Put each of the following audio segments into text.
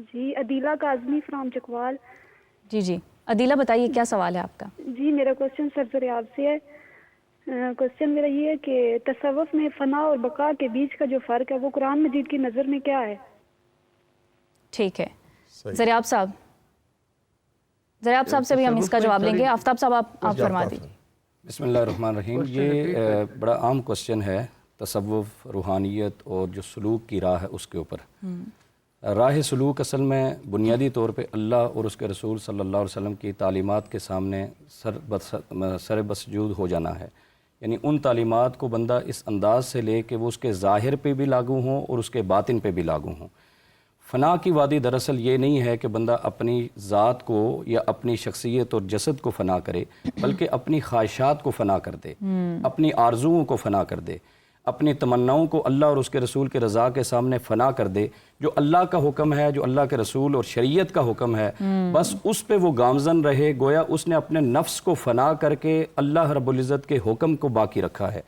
جی Adeela Kazmi from Chakwal. جی جی عدیلہ بتائیے کیا سوال ہے آپ کا؟ جی میرا کوشچن سرسری آپ سے ہے۔ کوشچن میرا یہ ہے کہ تصوف میں فنا اور بقا کے بیچ کا جو فرق ہے وہ قرآن مجید کی نظر میں کیا ہے؟ ٹھیک ہے، زریاب صاحب سے بھی ہم اس کا جواب لیں گے۔ آفتاب صاحب آپ فرما دیجیے۔ بسم اللہ الرحمن الرحیم۔ یہ بڑا عام کوشچن ہے تصوف، روحانیت اور جو سلوک کی راہ ہے اس کے اوپر۔ راہ سلوک اصل میں بنیادی طور پہ اللہ اور اس کے رسول صلی اللہ علیہ وسلم کی تعلیمات کے سامنے سر بسجود ہو جانا ہے، یعنی ان تعلیمات کو بندہ اس انداز سے لے کہ وہ اس کے ظاہر پہ بھی لاگو ہوں اور اس کے باطن پہ بھی لاگو ہوں۔ فنا کی وادی دراصل یہ نہیں ہے کہ بندہ اپنی ذات کو یا اپنی شخصیت اور جسد کو فنا کرے، بلکہ اپنی خواہشات کو فنا کر دے، اپنی آرزوؤں کو فنا کر دے، اپنی تمناؤں کو اللہ اور اس کے رسول کے رضا کے سامنے فنا کر دے۔ جو اللہ کا حکم ہے، جو اللہ کے رسول اور شریعت کا حکم ہے، بس اس پہ وہ گامزن رہے، گویا اس نے اپنے نفس کو فنا کر کے اللہ رب العزت کے حکم کو باقی رکھا ہے۔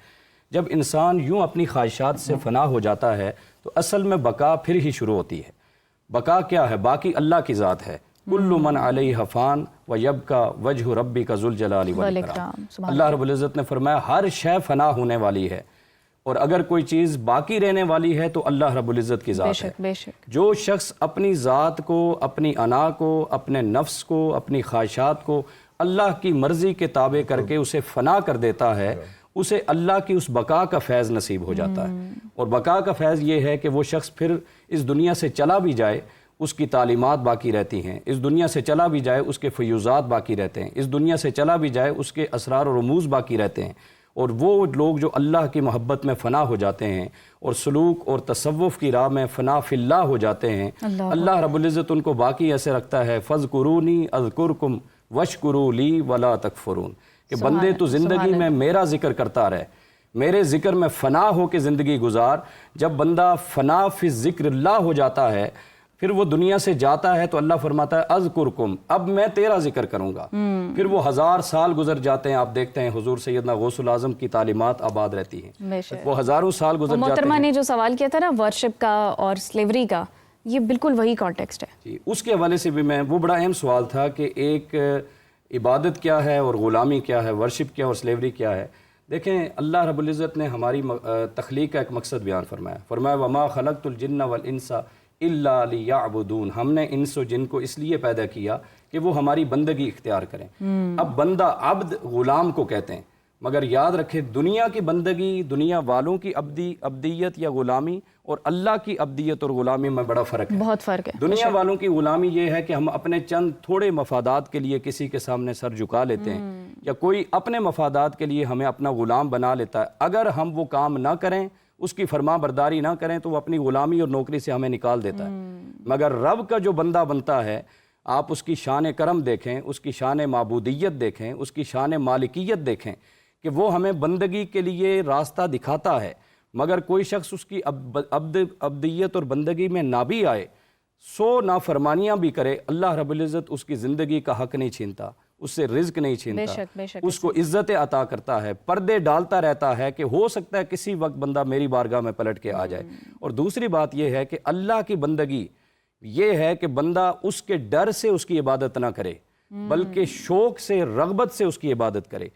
جب انسان یوں اپنی خواہشات سے فنا ہو جاتا ہے تو اصل میں بقا پھر ہی شروع ہوتی ہے۔ بقا کیا ہے؟ باقی اللہ کی ذات ہے۔ کل من علیہ فان ویبقی وجہ ربک ذو الجلال والاکرام۔ اللہ رب العزت نے فرمایا ہر شے فنا ہونے والی ہے، اور اگر کوئی چیز باقی رہنے والی ہے تو اللہ رب العزت کی ذات ہے۔ جو شخص اپنی ذات کو، اپنی انا کو، اپنے نفس کو، اپنی خواہشات کو اللہ کی مرضی کے تابع کر کے اسے فنا کر دیتا ہے، اسے اللہ کی اس بقا کا فیض نصیب ہو جاتا ہے۔ اور بقا کا فیض یہ ہے کہ وہ شخص پھر اس دنیا سے چلا بھی جائے اس کی تعلیمات باقی رہتی ہیں، اس دنیا سے چلا بھی جائے اس کے فیوزات باقی رہتے ہیں، اس دنیا سے چلا بھی جائے اس کے اسرار و رموز باقی رہتے ہیں۔ اور وہ لوگ جو اللہ کی محبت میں فنا ہو جاتے ہیں اور سلوک اور تصوف کی راہ میں فنا فی اللہ ہو جاتے ہیں، اللہ رب العزت ان کو باقی ایسے رکھتا ہے فَاذْكُرُونِي أَذْكُرْكُمْ وَاشْكُرُوا لِي وَلَا تَكْفُرُونَ، کہ بندے تو زندگی میں میرا ذکر کرتا رہے، میرے ذکر میں فنا ہو کے زندگی گزار۔ جب بندہ فنا فی ذکر اللہ ہو جاتا ہے، پھر وہ دنیا سے جاتا ہے تو اللہ فرماتا ہے اذکرکم، اب میں تیرا ذکر کروں گا۔ پھر وہ 1000 سال گزر جاتے ہیں، آپ دیکھتے ہیں حضور سیدنا غوث العظم کی تعلیمات آباد رہتی ہیں، وہ ہزاروں سال گزر جاتے ہیں۔ محترمہ نے جو سوال کیا تھا نا ورشپ کا اور سلیوری کا، یہ بالکل وہی کانٹیکسٹ ہے جی، اس کے حوالے سے بھی وہ بڑا اہم سوال تھا کہ ایک عبادت کیا ہے اور غلامی کیا ہے، ورشپ کیا اور سلیوری کیا ہے۔ دیکھیں اللہ رب العزت نے ہماری تخلیق کا ایک مقصد بیان فرمایا وما خلقت الجن والانس الا لیعبدون، ہم نے انس و جن کو اس لیے پیدا کیا کہ وہ ہماری بندگی اختیار کریں۔ اب بندہ عبد غلام کو کہتے ہیں، مگر یاد رکھے دنیا کی بندگی، دنیا والوں کی عبدیت یا غلامی اور اللہ کی عبدیت اور غلامی میں بڑا فرق ہے، بہت فرق ہے۔ دنیا والوں کی غلامی یہ ہے کہ ہم اپنے چند تھوڑے مفادات کے لیے کسی کے سامنے سر جھکا لیتے ہیں، یا کوئی اپنے مفادات کے لیے ہمیں اپنا غلام بنا لیتا ہے۔ اگر ہم وہ کام نہ کریں، اس کی فرما برداری نہ کریں تو وہ اپنی غلامی اور نوکری سے ہمیں نکال دیتا ہے۔ مگر رب کا جو بندہ بنتا ہے، آپ اس کی شان کرم دیکھیں، اس کی شان معبودیت دیکھیں، اس کی شان مالکیت دیکھیں کہ وہ ہمیں بندگی کے لیے راستہ دکھاتا ہے۔ مگر کوئی شخص اس کی عبدیت اور بندگی میں نہ بھی آئے، 100 نافرمانیاں بھی کرے، اللہ رب العزت اس کی زندگی کا حق نہیں چھینتا، اس سے رزق نہیں چھینتا، اس کو عزت عطا کرتا ہے، پردے ڈالتا رہتا ہے کہ ہو سکتا ہے کسی وقت بندہ میری بارگاہ میں پلٹ کے آ جائے۔ اور دوسری بات یہ ہے کہ اللہ کی بندگی یہ ہے کہ بندہ اس کے ڈر سے اس کی عبادت نہ کرے، بلکہ شوق سے، رغبت سے اس کی عبادت کرے۔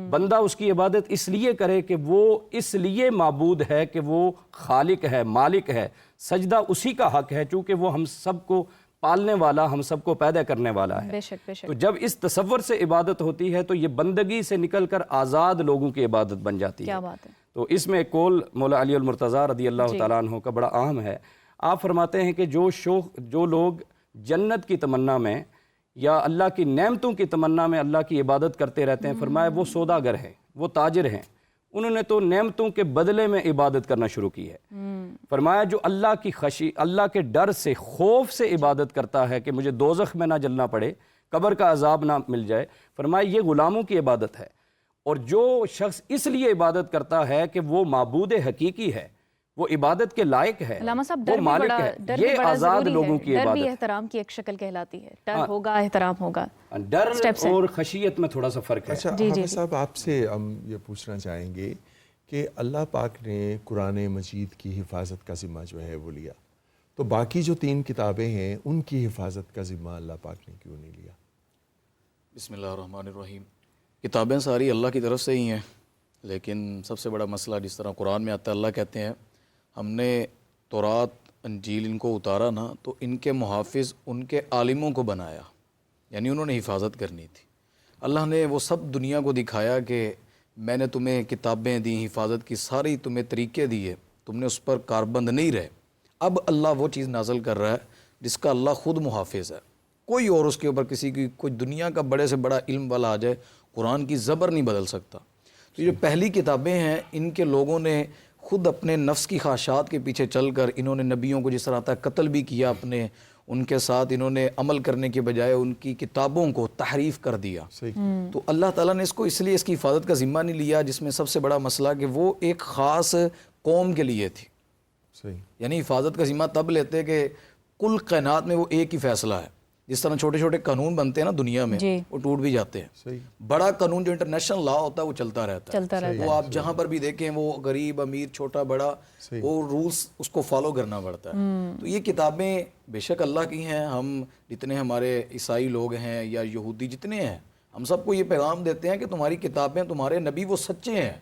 بندہ اس کی عبادت اس لیے کرے کہ وہ اس لیے معبود ہے کہ وہ خالق ہے، مالک ہے، سجدہ اسی کا حق ہے، چونکہ وہ ہم سب کو پالنے والا، ہم سب کو پیدا کرنے والا ہے۔ تو جب اس تصور سے عبادت ہوتی ہے تو یہ بندگی سے نکل کر آزاد لوگوں کی عبادت بن جاتی ہے۔ کیا بات ہے۔ تو اس میں ایک قول مولا علی المرتضیٰ رضی اللہ تعالیٰ عنہ کا بڑا اہم ہے۔ آپ فرماتے ہیں کہ جو لوگ جنت کی تمنا میں یا اللہ کی نعمتوں کی تمنا میں اللہ کی عبادت کرتے رہتے ہیں، فرمایا وہ سوداگر ہیں، وہ تاجر ہیں، انہوں نے تو نعمتوں کے بدلے میں عبادت کرنا شروع کی ہے۔ فرمایا جو اللہ کی خشی، اللہ کے ڈر سے، خوف سے عبادت کرتا ہے کہ مجھے دوزخ میں نہ جلنا پڑے، قبر کا عذاب نہ مل جائے، فرمایا یہ غلاموں کی عبادت ہے۔ اور جو شخص اس لیے عبادت کرتا ہے کہ وہ معبود حقیقی ہے، وہ عبادت کے لائق ہے، علامہ صاحب وہ مالک ہے، یہ آزاد لوگوں کی عبادت ہے۔ ڈر بھی احترام کی ایک شکل کہلاتی ہے، ڈر ہوگا احترام ہوگا، ڈر اور خشیت میں تھوڑا سا فرق ہے۔ اچھا حافظ صاحب، آپ سے ہم یہ پوچھنا چاہیں گے کہ اللہ پاک نے قرآن مجید کی حفاظت کا ذمہ جو ہے وہ لیا، تو باقی جو 3 کتابیں ہیں ان کی حفاظت کا ذمہ اللہ پاک نے کیوں نہیں لیا؟ بسم اللہ الرحمن الرحیم. کتابیں ساری اللہ کی طرف سے ہی ہیں، لیکن سب سے بڑا مسئلہ جس طرح قرآن میں آتا ہے، اللہ کہتے ہیں ہم نے تورات انجیل ان کو اتارا نا تو ان کے محافظ ان کے عالموں کو بنایا، یعنی انہوں نے حفاظت کرنی تھی. اللہ نے وہ سب دنیا کو دکھایا کہ میں نے تمہیں کتابیں دیں، حفاظت کی ساری تمہیں طریقے دیے، تم نے اس پر کاربند نہیں رہے. اب اللہ وہ چیز نازل کر رہا ہے جس کا اللہ خود محافظ ہے. کوئی اور اس کے اوپر کسی کی کوئی دنیا کا بڑے سے بڑا علم والا آ جائے، قرآن کی زبر نہیں بدل سکتا. تو یہ جو پہلی کتابیں ہیں ان کے لوگوں نے خود اپنے نفس کی خواہشات کے پیچھے چل کر انہوں نے نبیوں کو جس طرح آتا ہے قتل بھی کیا، اپنے ان کے ساتھ انہوں نے عمل کرنے کے بجائے ان کی کتابوں کو تحریف کر دیا. تو اللہ تعالیٰ نے اس کو اس لیے اس کی حفاظت کا ذمہ نہیں لیا، جس میں سب سے بڑا مسئلہ کہ وہ ایک خاص قوم کے لیے تھی. یعنی حفاظت کا ذمہ تب لیتے کہ کل کائنات میں وہ ایک ہی فیصلہ ہے. جس طرح چھوٹے چھوٹے قانون بنتے ہیں نا دنیا میں، وہ ٹوٹ بھی جاتے ہیں. بڑا قانون جو انٹرنیشنل لا ہوتا ہے وہ چلتا رہتا ہے. وہ آپ جہاں پر بھی دیکھیں وہ غریب امیر چھوٹا بڑا وہ رولز اس کو فالو کرنا پڑتا ہے. تو یہ کتابیں بے شک اللہ کی ہیں. ہم جتنے ہمارے عیسائی لوگ ہیں یا یہودی جتنے ہیں، ہم سب کو یہ پیغام دیتے ہیں کہ تمہاری کتابیں، تمہارے نبی وہ سچے ہیں،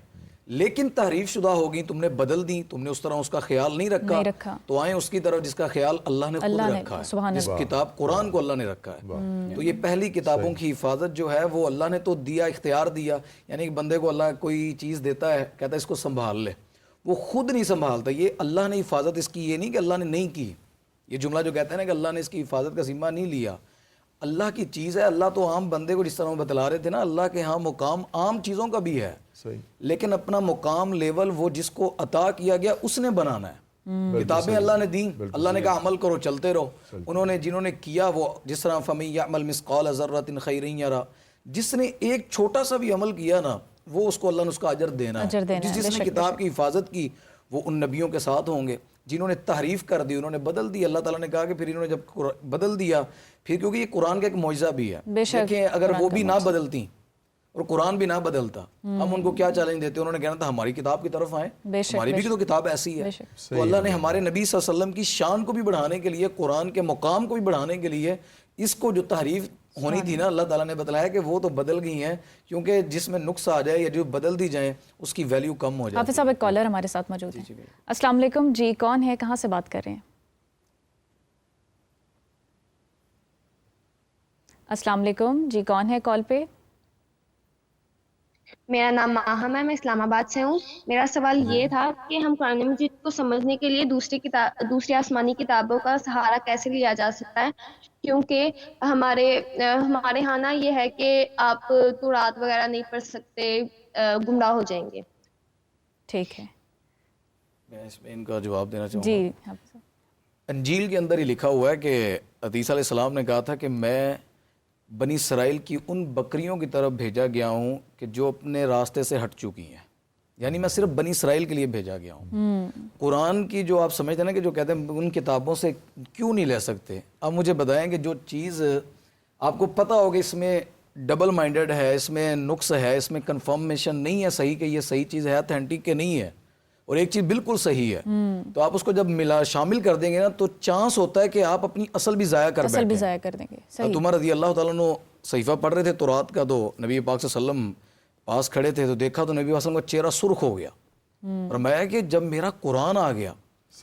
لیکن تحریف شدہ ہوگی، تم نے بدل دی، تم نے اس طرح اس کا خیال نہیں رکھا. تو آئیں اس کی طرف جس کا خیال اللہ نے خود رکھا ہے، جس کتاب قرآن کو اللہ نے رکھا ہے. تو یہ پہلی کتابوں کی حفاظت جو ہے وہ اللہ نے تو دیا، اختیار دیا. یعنی کہ بندے کو اللہ کوئی چیز دیتا ہے، کہتا ہے اس کو سنبھال لے، وہ خود نہیں سنبھالتا. یہ اللہ نے حفاظت اس کی، یہ نہیں کہ اللہ نے نہیں کی. یہ جملہ جو کہتے ہیں نا کہ اللہ نے اس کی حفاظت کا ذمہ نہیں لیا، اللہ کی چیز ہے. اللہ تو عام بندے کو جس طرح بتلا رہے تھے نا، اللہ کے ہاں مقام عام چیزوں کا بھی ہے، لیکن اپنا مقام لیول وہ جس کو عطا کیا گیا اس نے بنانا ہے. کتابیں اللہ نے دیں، اللہ نے کہا عمل کرو، چلتے رہو. انہوں نے جنہوں نے کیا وہ جس طرح فَمَن يَعْمَلْ مِثْقَالَ ذَرَّةٍ خَيْرًا يَرَهُ، جس نے ایک چھوٹا سا بھی عمل کیا نا وہ اس کو اللہ نے اس کا اجر دینا ہے. جس نے کتاب کی حفاظت کی وہ ان نبیوں کے ساتھ ہوں گے. جنہوں نے تحریف کر دی، انہوں نے بدل دی، اللہ تعالیٰ نے کہا کہ پھر انہوں نے جب بدل دیا، پھر کیونکہ یہ قرآن کا ایک معجزہ بھی ہے. دیکھیں اگر وہ بھی نہ بدلتی اور قرآن بھی نہ بدلتا، ہم ان کو کیا چیلنج دیتے؟ انہوں نے کہنا تھا ہماری کتاب کی طرف آئیں، ہماری بھی تو کتاب ایسی ہے. تو اللہ نے ہمارے نبی صلی اللہ علیہ وسلم کی شان کو بھی بڑھانے کے لیے، قرآن کے مقام کو بھی بڑھانے کے لیے اس کو جو تحریف ہونی تھی نا، اللہ تعالیٰ نے بتلایا کہ وہ تو بدل گئی ہیں، کیونکہ جس میں نقص آ جائے یا جو بدل دی جائیں اس کی ویلیو کم ہو جائے. حافظ صاحب ایک کالر ہمارے ساتھ موجود ہے. السلام علیکم جی، کون ہے، کہاں سے بات کر رہے ہیں؟ السلام علیکم جی، کون ہے کال پہ؟ میرا نام ماہم ہے، میں اسلام آباد سے ہوں. میرا سوال یہ تھا کہ ہم قرآن مجید کو سمجھنے کے لیے دوسری آسمانی کتابوں کا سہارا کیسے لیا جا سکتا ہے؟ کیونکہ ہمارے ہاں نا یہ ہے کہ آپ تورات وغیرہ نہیں پڑھ سکتے، گمراہ ہو جائیں گے. ٹھیک ہے، میں اس میں ان کا جواب دینا چاہوں گا. جی حافظ صاحب. انجیل کے اندر ہی لکھا ہوا ہے کہ عیسیٰ علیہ السلام نے کہا تھا کہ میں بنی اسرائیل کی ان بکریوں کی طرف بھیجا گیا ہوں کہ جو اپنے راستے سے ہٹ چکی ہیں. یعنی میں صرف بنی اسرائیل کے لیے بھیجا گیا ہوں. قرآن کی جو آپ سمجھتے ہیں نا کہ جو کہتے ہیں ان کتابوں سے کیوں نہیں لے سکتے، اب مجھے بتائیں کہ جو چیز آپ کو پتہ ہو کہ اس میں ڈبل مائنڈڈ ہے، اس میں نقص ہے، اس میں کنفرمیشن نہیں ہے صحیح کہ یہ صحیح چیز ہے، اتھینٹک کہ نہیں ہے، اور ایک چیز بالکل صحیح ہے، تو آپ اس کو جب شامل کر دیں گے نا تو چانس ہوتا ہے کہ آپ اپنی اصل بھی ضائع کر دیں گے. عمر رضی اللہ تعالیٰ عنہ صحیفہ پڑھ رہے تھے تورات کا، تو نبی پاک صلی اللہ علیہ وسلم پاس کھڑے تھے، تو دیکھا تو نبی پاک صلی اللہ علیہ وسلم کا چہرہ سرخ ہو گیا. فرمایا کہ جب میرا قرآن آ گیا،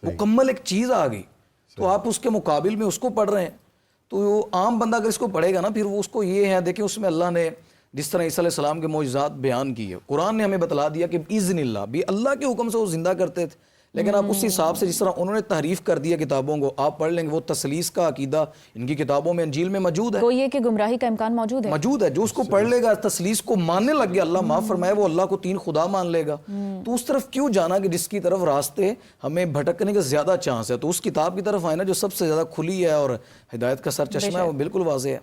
مکمل ایک چیز آ گئی، تو آپ اس کے مقابل میں اس کو پڑھ رہے ہیں. تو عام بندہ اگر اس کو پڑھے گا نا، پھر وہ اس کو یہ ہے، دیکھیں اس میں اللہ نے جس طرح عیسیٰ علیہ السلام کے معجزات بیان کیے، قرآن نے ہمیں بتلا دیا کہ باذن اللہ بھی اللہ کے حکم سے وہ زندہ کرتے تھے. لیکن آپ اس حساب سے جس طرح انہوں نے تحریف کر دیا کتابوں کو، آپ پڑھ لیں گے وہ تثلیث کا عقیدہ ان کی کتابوں میں انجیل میں موجود ہے. وہ یہ کہ گمراہی کا امکان موجود ہے. جو اس کو پڑھ لے گا، تثلیث کو ماننے لگ گیا، اللہ معاف فرمائے، وہ اللہ کو 3 خدا مان لے گا. تو اس طرف کیوں جانا کہ جس کی طرف راستے ہمیں بھٹکنے کا زیادہ چانس ہے. تو اس کتاب کی طرف آئے نا جو سب سے زیادہ کھلی ہے اور ہدایت کا سر چشمہ ہے، وہ بالکل واضح ہے.